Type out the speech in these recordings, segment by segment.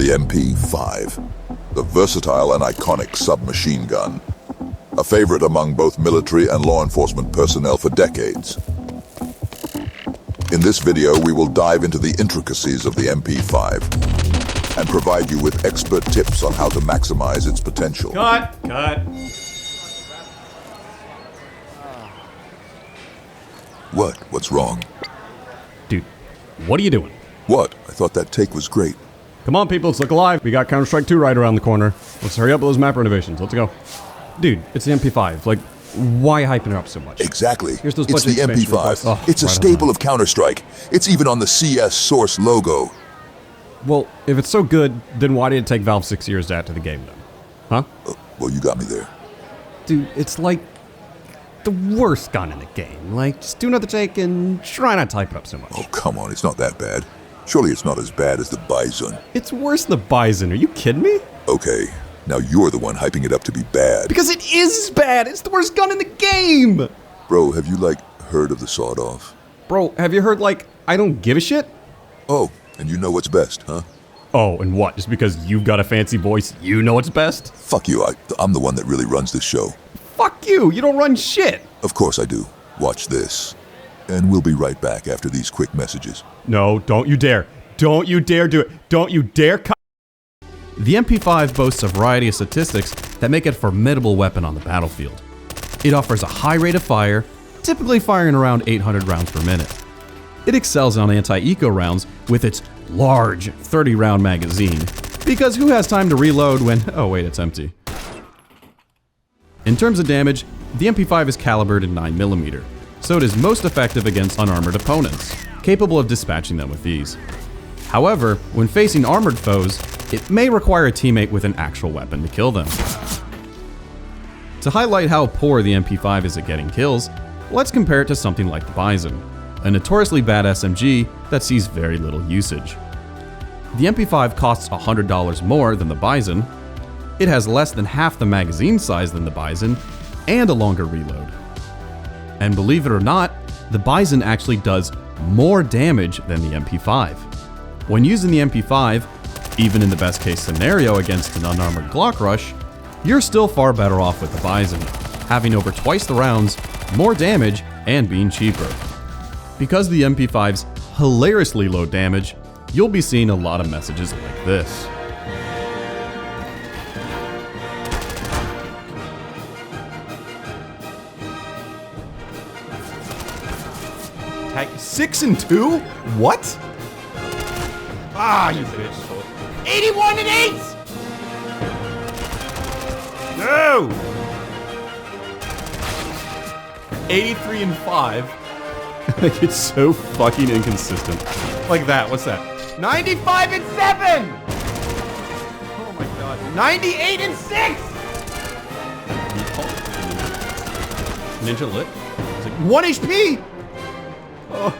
The MP5, the versatile and iconic submachine gun, a favorite among both military and law enforcement personnel for decades. In this video, we will dive into the intricacies of the MP5 and provide you with expert tips on how to maximize its potential. Cut! What's wrong? Dude, what are you doing? What? I thought that take was great. Come on, people, let's look alive. We got Counter-Strike 2 right around the corner. Let's hurry up with those map renovations. Let's go. Dude, it's the MP5. Like, why hyping it up so much? Exactly. Here's those It's bunch the of expansion MP5. requests. Oh, it's a right on staple that. of Counter-Strike. It's even on the CS Source logo. Well, if it's so good, then why did it take Valve 6 years to add to the game then? Huh? Well, you got me there. Dude, it's like the worst gun in the game. Like, just do another take and try not to hype it up so much. Oh, come on. It's not that bad. Surely it's not as bad as the Bison. It's worse than the Bison. Are you kidding me? Okay, now you're the one hyping it up to be bad. Because it is bad. It's the worst gun in the game. Bro, have you, heard of the sawed-off? Bro, have you heard, I don't give a shit? Oh, and you know what's best, huh? Oh, and what? Just because you've got a fancy voice, you know what's best? Fuck you, I'm the one that really runs this show. Fuck you. You don't run shit. Of course I do. Watch this. And we'll be right back after these quick messages. No, don't you dare. Don't you dare do it. Don't you dare cut. The MP5 boasts a variety of statistics that make it a formidable weapon on the battlefield. It offers a high rate of fire, typically firing around 800 rounds per minute. It excels on anti-eco rounds with its large 30-round magazine, because who has time to reload when, oh wait, it's empty. In terms of damage, the MP5 is calibered in 9mm, so it is most effective against unarmored opponents, capable of dispatching them with ease. However, when facing armored foes, it may require a teammate with an actual weapon to kill them. To highlight how poor the MP5 is at getting kills, let's compare it to something like the Bison, a notoriously bad SMG that sees very little usage. The MP5 costs $100 more than the Bison, it has less than half the magazine size than the Bison, and a longer reload. And believe it or not, the Bison actually does more damage than the MP5. When using the MP5, even in the best case scenario against an unarmored Glock rush, you're still far better off with the Bison, having over twice the rounds, more damage, and being cheaper. Because the MP5's hilariously low damage, you'll be seeing a lot of messages like this. Tag 6 and 2? What? Ah, you bitch. 81 and 8! No! 83 and 5. Like, it's so fucking inconsistent. Like that, what's that? 95 and 7! Oh my god. 98 and 6! Ninja lit? It's like 1 HP! Oh.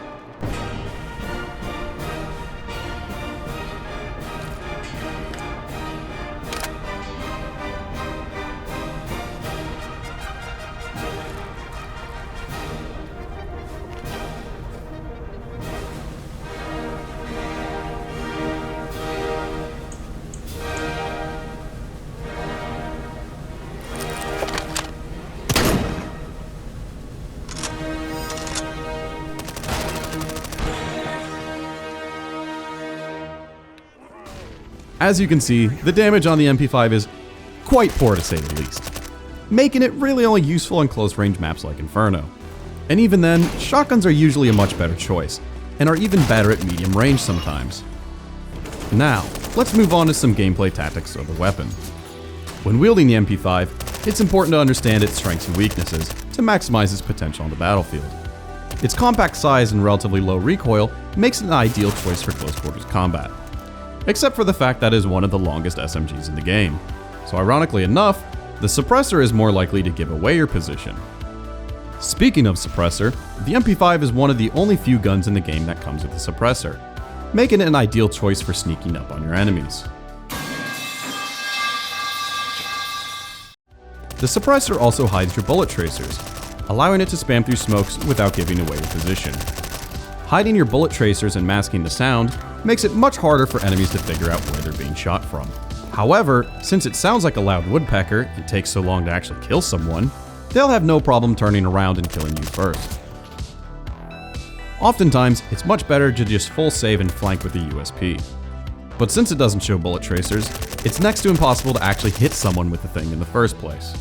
As you can see, the damage on the MP5 is quite poor to say the least, making it really only useful in close-range maps like Inferno. And even then, shotguns are usually a much better choice, and are even better at medium range sometimes. Now, let's move on to some gameplay tactics of the weapon. When wielding the MP5, it's important to understand its strengths and weaknesses to maximize its potential on the battlefield. Its compact size and relatively low recoil makes it an ideal choice for close quarters combat, except for the fact that it is one of the longest SMGs in the game. So ironically enough, the suppressor is more likely to give away your position. Speaking of suppressor, the MP5 is one of the only few guns in the game that comes with a suppressor, making it an ideal choice for sneaking up on your enemies. The suppressor also hides your bullet tracers, allowing it to spam through smokes without giving away your position. Hiding your bullet tracers and masking the sound makes it much harder for enemies to figure out where they're being shot from. However, since it sounds like a loud woodpecker and takes so long to actually kill someone, they'll have no problem turning around and killing you first. Oftentimes, it's much better to just full save and flank with the USP. But since it doesn't show bullet tracers, it's next to impossible to actually hit someone with the thing in the first place.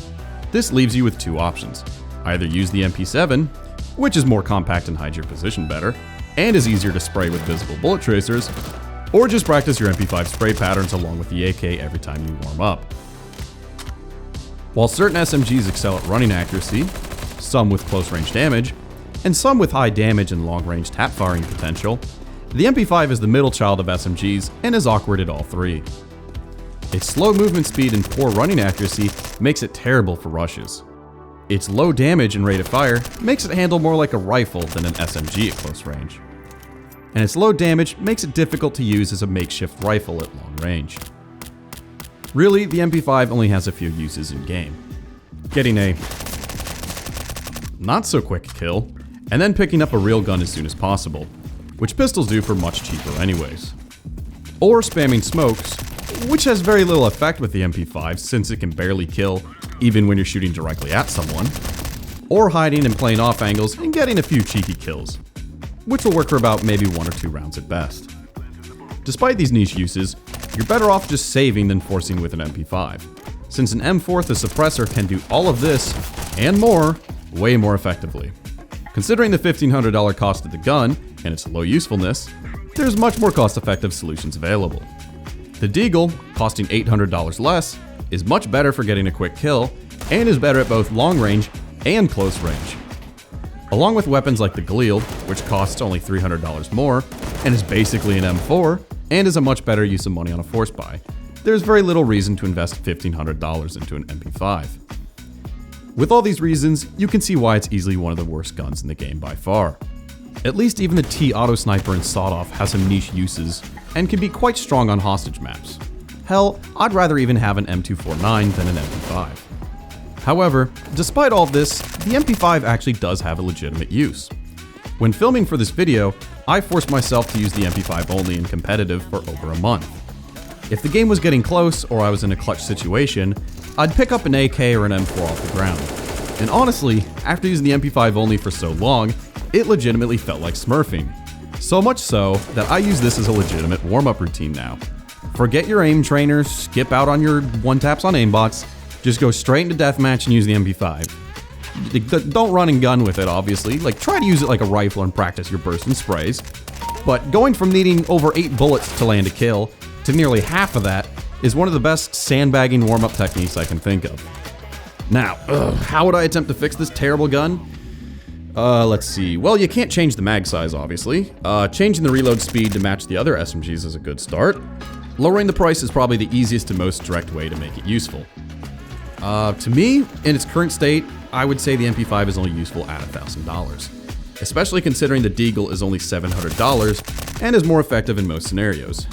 This leaves you with two options. Either use the MP7, which is more compact and hides your position better, and is easier to spray with visible bullet tracers, or just practice your MP5 spray patterns along with the AK every time you warm up. While certain SMGs excel at running accuracy, some with close range damage, and some with high damage and long range tap firing potential, the MP5 is the middle child of SMGs and is awkward at all three. Its slow movement speed and poor running accuracy makes it terrible for rushes. Its low damage and rate of fire makes it handle more like a rifle than an SMG at close range. And its low damage makes it difficult to use as a makeshift rifle at long range. Really, the MP5 only has a few uses in game. Getting a not so quick kill, and then picking up a real gun as soon as possible, which pistols do for much cheaper anyways. Or spamming smokes, which has very little effect with the MP5 since it can barely kill even when you're shooting directly at someone. Or hiding and playing off angles and getting a few cheeky kills, which will work for about maybe 1 or 2 rounds at best. Despite these niche uses, you're better off just saving than forcing with an MP5, since an M4 with a suppressor can do all of this, and more, way more effectively. Considering the $1,500 cost of the gun and its low usefulness, there's much more cost-effective solutions available. The Deagle, costing $800 less, is much better for getting a quick kill, and is better at both long range and close range. Along with weapons like the Glield, which costs only $300 more, and is basically an M4, and is a much better use of money on a force buy, there's very little reason to invest $1,500 into an MP5. With all these reasons, you can see why it's easily one of the worst guns in the game by far. At least even the T-Auto Sniper in Sawed-Off has some niche uses, and can be quite strong on hostage maps. Hell, I'd rather even have an M249 than an MP5. However, despite all this, the MP5 actually does have a legitimate use. When filming for this video, I forced myself to use the MP5 only in competitive for over a month. If the game was getting close or I was in a clutch situation, I'd pick up an AK or an M4 off the ground. And honestly, after using the MP5 only for so long, it legitimately felt like smurfing. So much so that I use this as a legitimate warm-up routine now. Forget your aim trainer, skip out on your one-taps on aimbots, just go straight into deathmatch and use the MP5. Don't run and gun with it, obviously. Try to use it like a rifle and practice your burst and sprays. But going from needing over 8 bullets to land a kill to nearly half of that is one of the best sandbagging warm-up techniques I can think of. Now, how would I attempt to fix this terrible gun? Let's see. Well, you can't change the mag size, obviously. Changing the reload speed to match the other SMGs is a good start. Lowering the price is probably the easiest and most direct way to make it useful. To me, in its current state, I would say the MP5 is only useful at $1,000. Especially considering the Deagle is only $700 and is more effective in most scenarios.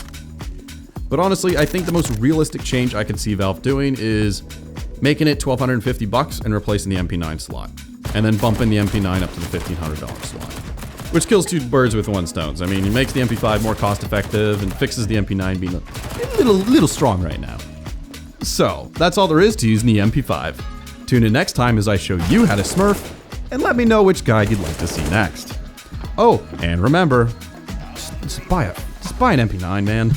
But honestly, I think the most realistic change I could see Valve doing is making it $1,250 and replacing the MP9 slot, and then bumping the MP9 up to the $1,500 slot. Which kills 2 birds with 1 stone. I mean, it makes the MP5 more cost effective and fixes the MP9 being a little strong right now. So, that's all there is to using the MP5. Tune in next time as I show you how to smurf, and let me know which guide you'd like to see next. Oh, and remember, just buy an MP9, man.